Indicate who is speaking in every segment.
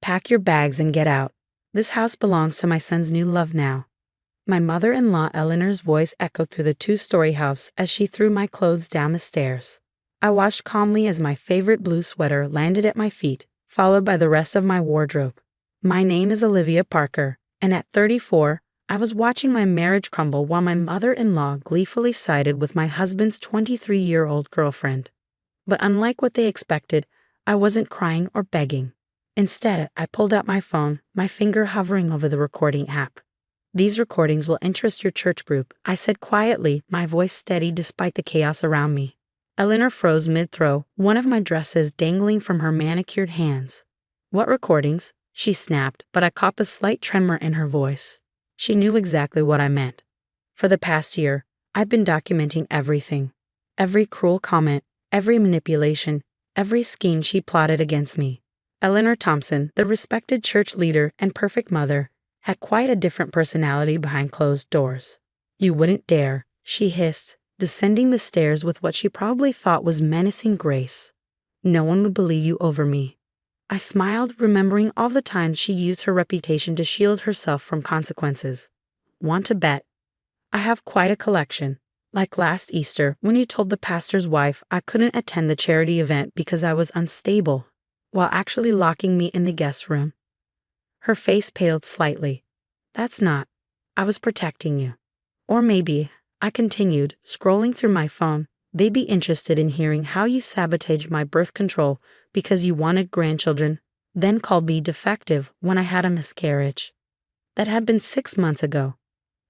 Speaker 1: Pack your bags and get out. This house belongs to my son's new love now." My mother-in-law Eleanor's voice echoed through the two-story house as she threw my clothes down the stairs. I watched calmly as my favorite blue sweater landed at my feet, followed by the rest of my wardrobe. My name is Olivia Parker, and at 34, I was watching my marriage crumble while my mother-in-law gleefully sided with my husband's 23-year-old girlfriend. But unlike what they expected, I wasn't crying or begging. Instead, I pulled out my phone, my finger hovering over the recording app. "These recordings will interest your church group," I said quietly, my voice steady despite the chaos around me. Eleanor froze mid-throw, one of my dresses dangling from her manicured hands. "What recordings?" she snapped, but I caught a slight tremor in her voice. She knew exactly what I meant. For the past year, I've been documenting everything. Every cruel comment, every manipulation, every scheme she plotted against me. Eleanor Thompson, the respected church leader and perfect mother, had quite a different personality behind closed doors. "You wouldn't dare," she hissed, descending the stairs with what she probably thought was menacing grace. "No one would believe you over me." I smiled, remembering all the times she used her reputation to shield herself from consequences. "Want to bet?" "I have quite a collection. Like last Easter, when you told the pastor's wife I couldn't attend the charity event because I was unstable, while actually locking me in the guest room." Her face paled slightly. "That's not. I was protecting you. Or maybe," I continued, scrolling through my phone, "they'd be interested in hearing how you sabotaged my birth control because you wanted grandchildren, then called me defective when I had a miscarriage." That had been 6 months ago.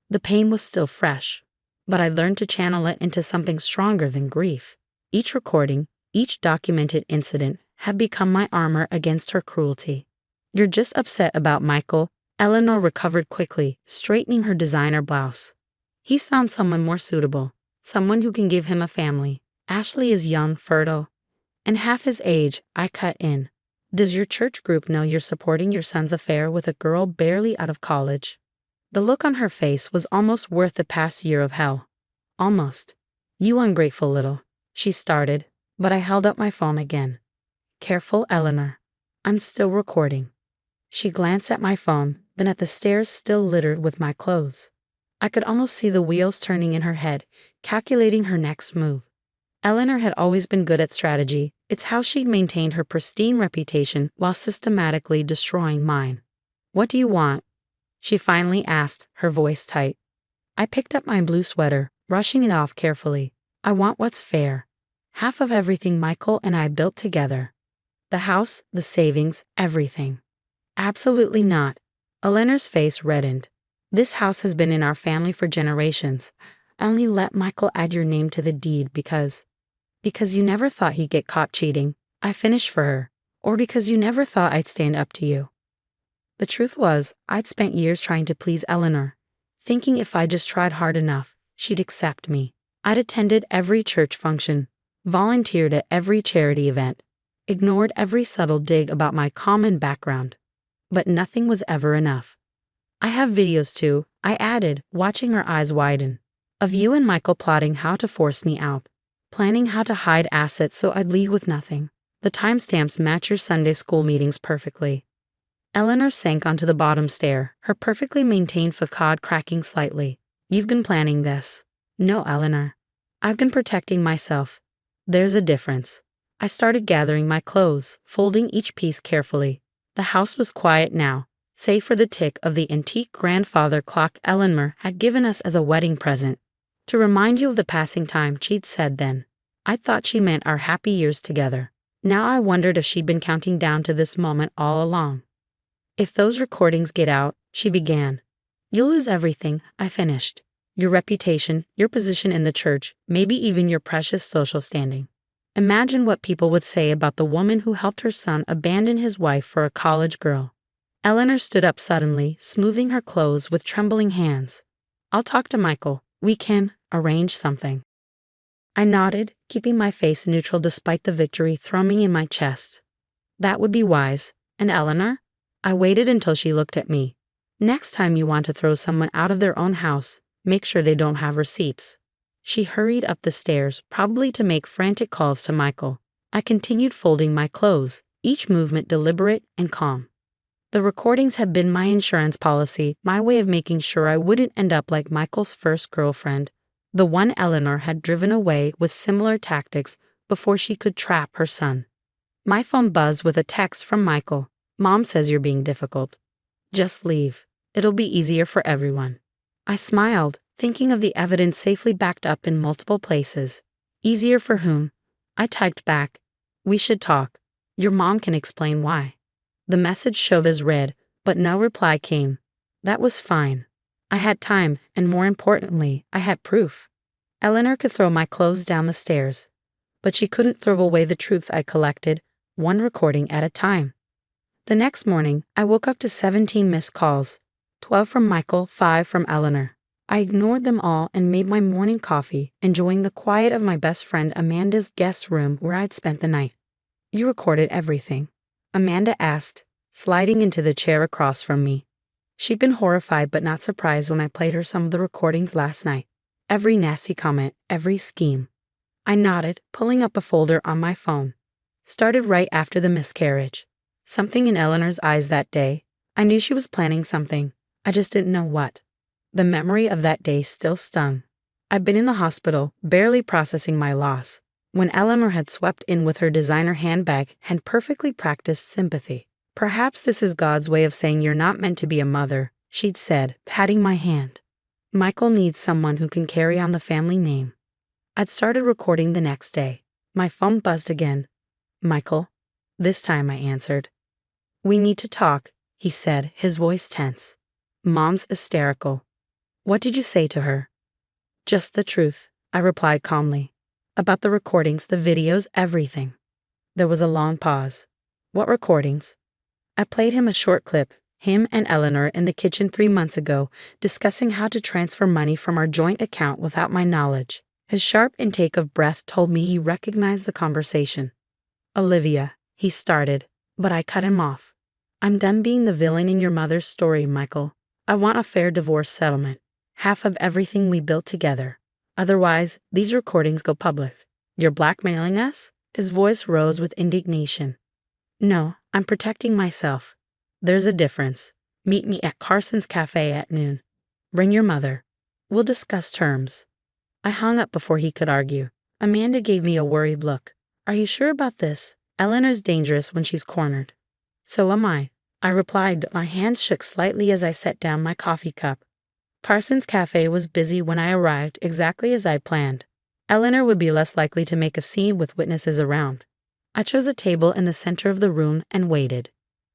Speaker 1: The pain was still fresh, but I learned to channel it into something stronger than grief. Each recording, each documented incident had become my armor against her cruelty. "You're just upset about Michael," Eleanor recovered quickly, straightening her designer blouse. "He's found someone more suitable, someone who can give him a family. Ashley is young, fertile, and half his age," I cut in. "Does your church group know you're supporting your son's affair with a girl barely out of college?" The look on her face was almost worth the past year of hell. "Almost." "You ungrateful little," she started, but I held up my phone again. "Careful, Eleanor. I'm still recording." She glanced at my phone, then at the stairs still littered with my clothes. I could almost see the wheels turning in her head, calculating her next move. Eleanor had always been good at strategy. It's how she'd maintained her pristine reputation while systematically destroying mine. "What do you want?" she finally asked, her voice tight. I picked up my blue sweater, brushing it off carefully. "I want what's fair. Half of everything Michael and I built together. The house, the savings, everything." "Absolutely not." Eleanor's face reddened. "This house has been in our family for generations. I only let Michael add your name to the deed because you never thought he'd get caught cheating. I finished for her. Or because you never thought I'd stand up to you." The truth was, I'd spent years trying to please Eleanor, thinking if I just tried hard enough, she'd accept me. I'd attended every church function, volunteered at every charity event, ignored every subtle dig about my common background. But nothing was ever enough. "I have videos too," I added, watching her eyes widen, "of you and Michael plotting how to force me out, planning how to hide assets so I'd leave with nothing. The timestamps match your Sunday school meetings perfectly." Eleanor sank onto the bottom stair, her perfectly maintained facade cracking slightly. "You've been planning this." "No, Eleanor. I've been protecting myself." "There's a difference." I started gathering my clothes, folding each piece carefully. The house was quiet now, save for the tick of the antique grandfather clock Eleanor had given us as a wedding present, to remind you of the passing time, she'd said then. I thought she meant our happy years together. Now I wondered if she'd been counting down to this moment all along. "If those recordings get out," she began, "you'll lose everything," I finished. "Your reputation, your position in the church, maybe even your precious social standing. Imagine what people would say about the woman who helped her son abandon his wife for a college girl." Eleanor stood up suddenly, smoothing her clothes with trembling hands. "I'll talk to Michael. We can arrange something." I nodded, keeping my face neutral despite the victory thrumming in my chest. "That would be wise. And Eleanor?" I waited until she looked at me. "Next time you want to throw someone out of their own house, make sure they don't have receipts." She hurried up the stairs, probably to make frantic calls to Michael. I continued folding my clothes, each movement deliberate and calm. The recordings had been my insurance policy, my way of making sure I wouldn't end up like Michael's first girlfriend, the one Eleanor had driven away with similar tactics before she could trap her son. My phone buzzed with a text from Michael. "Mom says you're being difficult. Just leave. It'll be easier for everyone." I smiled, thinking of the evidence safely backed up in multiple places. Easier for whom? I typed back, "We should talk. Your mom can explain why." The message showed as read, but no reply came. That was fine. I had time, and more importantly, I had proof. Eleanor could throw my clothes down the stairs, but she couldn't throw away the truth I collected, one recording at a time. The next morning, I woke up to 17 missed calls, 12 from Michael, 5 from Eleanor. I ignored them all and made my morning coffee, enjoying the quiet of my best friend Amanda's guest room where I'd spent the night. "You recorded everything?" Amanda asked, sliding into the chair across from me. She'd been horrified but not surprised when I played her some of the recordings last night. Every nasty comment, every scheme. I nodded, pulling up a folder on my phone. Started right after the miscarriage. Something in Eleanor's eyes that day. I knew she was planning something. I just didn't know what. The memory of that day still stung. I'd been in the hospital, barely processing my loss, when Eleanor had swept in with her designer handbag and perfectly practiced sympathy. "Perhaps this is God's way of saying you're not meant to be a mother," she'd said, patting my hand. "Michael needs someone who can carry on the family name." I'd started recording the next day. My phone buzzed again. "Michael?" This time I answered. "We need to talk," he said, his voice tense. "Mom's hysterical." "What did you say to her?" "Just the truth," I replied calmly. "About the recordings, the videos, everything." There was a long pause. "What recordings?" I played him a short clip, him and Eleanor in the kitchen 3 months ago, discussing how to transfer money from our joint account without my knowledge. His sharp intake of breath told me he recognized the conversation. "Olivia," he started, but I cut him off. "I'm done being the villain in your mother's story, Michael. I want a fair divorce settlement. Half of everything we built together. Otherwise, these recordings go public." "You're blackmailing us?" His voice rose with indignation. "No, I'm protecting myself. There's a difference. Meet me at Carson's Cafe at noon. Bring your mother. We'll discuss terms." I hung up before he could argue. Amanda gave me a worried look. "Are you sure about this? Eleanor's dangerous when she's cornered." "So am I," I replied. My hands shook slightly as I set down my coffee cup. Carson's Cafe was busy when I arrived, exactly as I planned. Eleanor would be less likely to make a scene with witnesses around. I chose a table in the center of the room and waited.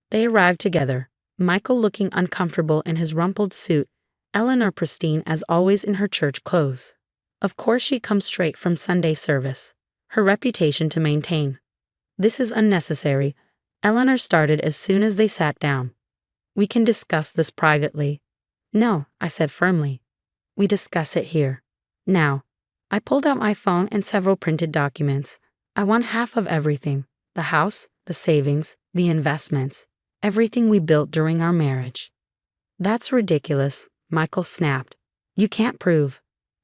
Speaker 1: They arrived together, Michael looking uncomfortable in his rumpled suit, Eleanor pristine as always in her church clothes. Of course she'd come straight from Sunday service. Her reputation to maintain. "This is unnecessary," Eleanor started as soon as they sat down. "We can discuss this privately." "No," I said firmly. "We discuss it here. Now." I pulled out my phone and several printed documents. "I want half of everything. The house, the savings, the investments, everything we built during our marriage." "That's ridiculous," Michael snapped. "You can't prove."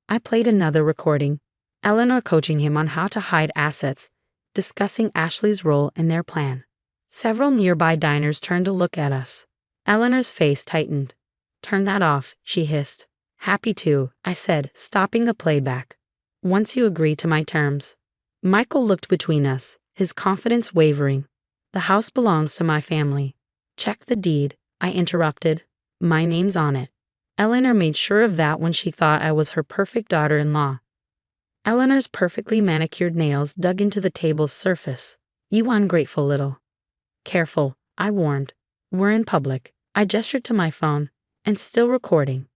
Speaker 1: I played another recording, Eleanor coaching him on how to hide assets, discussing Ashley's role in their plan. Several nearby diners turned to look at us. Eleanor's face tightened. "Turn that off," she hissed. "Happy to," I said, stopping the playback. "Once you agree to my terms." Michael looked between us, his confidence wavering. "The house belongs to my family." "Check the deed," I interrupted. "My name's on it." Eleanor made sure of that when she thought I was her perfect daughter-in-law. Eleanor's perfectly manicured nails dug into the table's surface. "You ungrateful little." "Careful," I warned. "We're in public." I gestured to my phone, and still recording.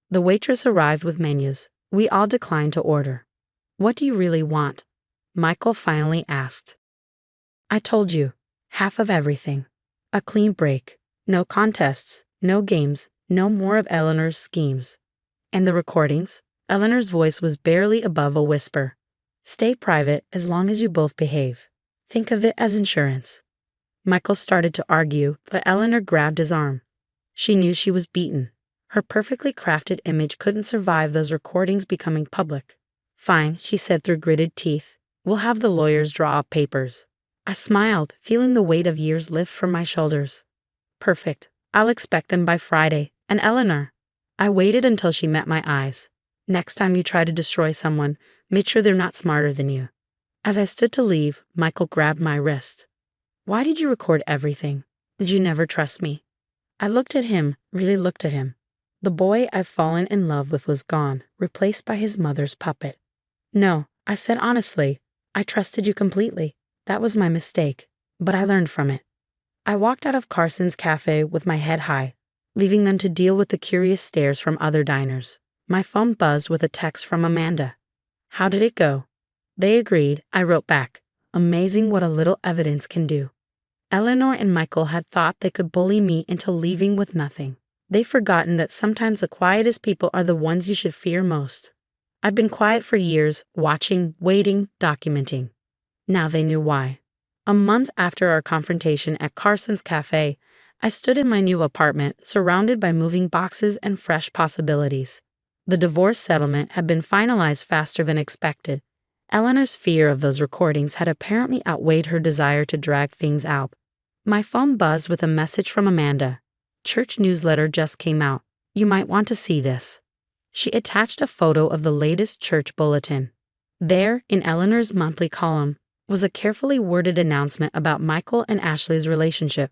Speaker 1: The waitress arrived with menus. We all declined to order. "What do you really want?" Michael finally asked. "I told you. Half of everything. A clean break. No contests, no games, no more of Eleanor's schemes." "And the recordings?" Eleanor's voice was barely above a whisper. "Stay private as long as you both behave. Think of it as insurance." Michael started to argue, but Eleanor grabbed his arm. She knew she was beaten. Her perfectly crafted image couldn't survive those recordings becoming public. "Fine," she said through gritted teeth. "We'll have the lawyers draw up papers." I smiled, feeling the weight of years lift from my shoulders. Perfect. I'll expect them by Friday. And Eleanor. I waited until she met my eyes. Next time you try to destroy someone, make sure they're not smarter than you. As I stood to leave, Michael grabbed my wrist. Why did you record everything? Did you never trust me? I looked at him, really looked at him. The boy I've fallen in love with was gone, replaced by his mother's puppet. No, I said honestly, I trusted you completely. That was my mistake, but I learned from it. I walked out of Carson's cafe with my head high, leaving them to deal with the curious stares from other diners. My phone buzzed with a text from Amanda. How did it go? They agreed, I wrote back. Amazing what a little evidence can do. Eleanor and Michael had thought they could bully me into leaving with nothing. They've forgotten that sometimes the quietest people are the ones you should fear most. I'd been quiet for years, watching, waiting, documenting. Now they knew why. A month after our confrontation at Carson's cafe, I stood in my new apartment, surrounded by moving boxes and fresh possibilities. The divorce settlement had been finalized faster than expected. Eleanor's fear of those recordings had apparently outweighed her desire to drag things out. My phone buzzed with a message from Amanda. Church newsletter just came out. You might want to see this. She attached a photo of the latest church bulletin. There, in Eleanor's monthly column, was a carefully worded announcement about Michael and Ashley's relationship,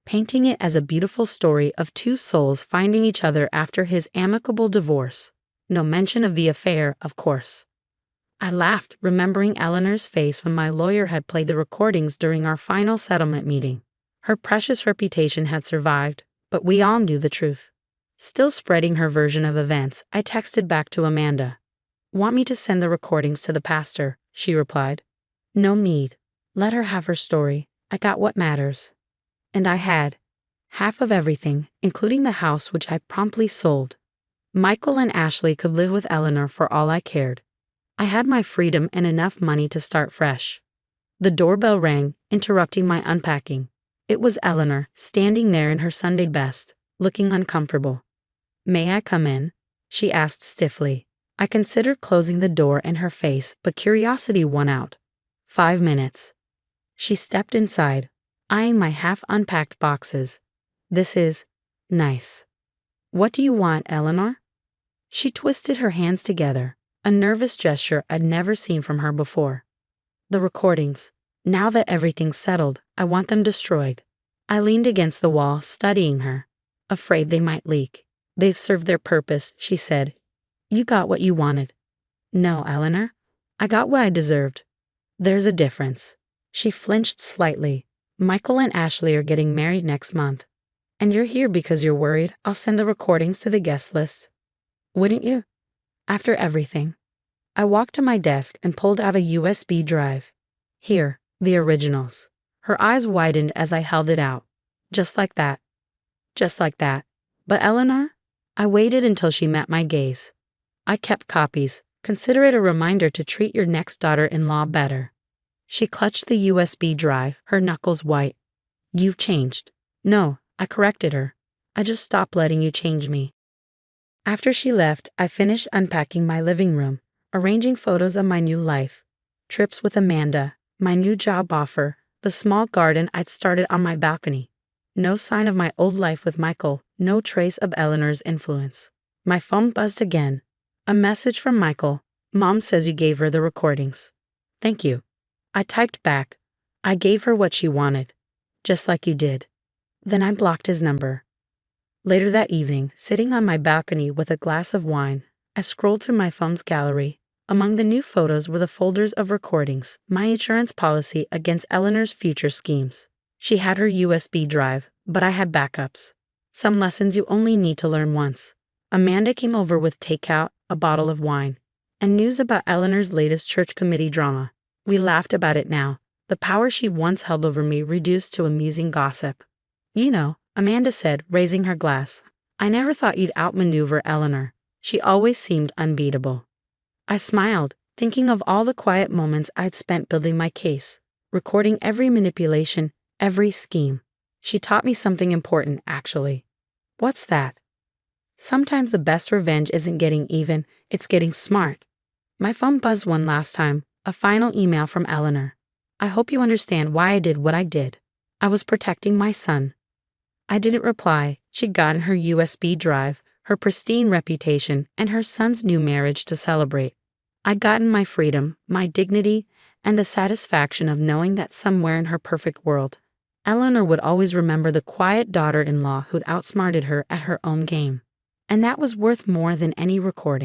Speaker 1: painting it as a beautiful story of two souls finding each other after his amicable divorce. No mention of the affair, of course. I laughed, remembering Eleanor's face when my lawyer had played the recordings during our final settlement meeting. Her precious reputation had survived, but we all knew the truth. Still spreading her version of events, I texted back to Amanda. Want me to send the recordings to the pastor? She replied. No need. Let her have her story. I got what matters. And I had. Half of everything, including the house which I promptly sold. Michael and Ashley could live with Eleanor for all I cared. I had my freedom and enough money to start fresh. The doorbell rang, interrupting my unpacking. It was Eleanor, standing there in her Sunday best, looking uncomfortable. May I come in? She asked stiffly. I considered closing the door in her face, but curiosity won out. 5 minutes. She stepped inside, eyeing my half-unpacked boxes. This is nice. What do you want, Eleanor? She twisted her hands together, a nervous gesture I'd never seen from her before. The recordings. Now that everything's settled, I want them destroyed. I leaned against the wall, studying her, afraid they might leak. They've served their purpose, she said. You got what you wanted. No, Eleanor. I got what I deserved. There's a difference. She flinched slightly. Michael and Ashley are getting married next month. And you're here because you're worried I'll send the recordings to the guest list. Wouldn't you? After everything. I walked to my desk and pulled out a USB drive. Here, the originals. Her eyes widened as I held it out. Just like that. Just like that. But Eleanor? I waited until she met my gaze. I kept copies. Consider it a reminder to treat your next daughter-in-law better. She clutched the USB drive, her knuckles white. You've changed. No, I corrected her. I just stopped letting you change me. After she left, I finished unpacking my living room, arranging photos of my new life. Trips with Amanda, my new job offer, the small garden I'd started on my balcony. No sign of my old life with Michael, no trace of Eleanor's influence. My phone buzzed again. A message from Michael. Mom says you gave her the recordings. Thank you. I typed back. I gave her what she wanted. Just like you did. Then I blocked his number. Later that evening, sitting on my balcony with a glass of wine, I scrolled through my phone's gallery. Among the new photos were the folders of recordings, my insurance policy against Eleanor's future schemes. She had her USB drive, but I had backups. Some lessons you only need to learn once. Amanda came over with takeout, a bottle of wine, and news about Eleanor's latest church committee drama. We laughed about it now, the power she once held over me reduced to amusing gossip. You know, Amanda said, raising her glass, I never thought you'd outmaneuver Eleanor. She always seemed unbeatable. I smiled, thinking of all the quiet moments I'd spent building my case, recording every manipulation, every scheme. She taught me something important, actually. What's that? Sometimes the best revenge isn't getting even, it's getting smart. My phone buzzed one last time, a final email from Eleanor. I hope you understand why I did what I did. I was protecting my son. I didn't reply. She'd gotten her USB drive, her pristine reputation, and her son's new marriage to celebrate. I'd gotten my freedom, my dignity, and the satisfaction of knowing that somewhere in her perfect world, Eleanor would always remember the quiet daughter-in-law who'd outsmarted her at her own game. And that was worth more than any recording.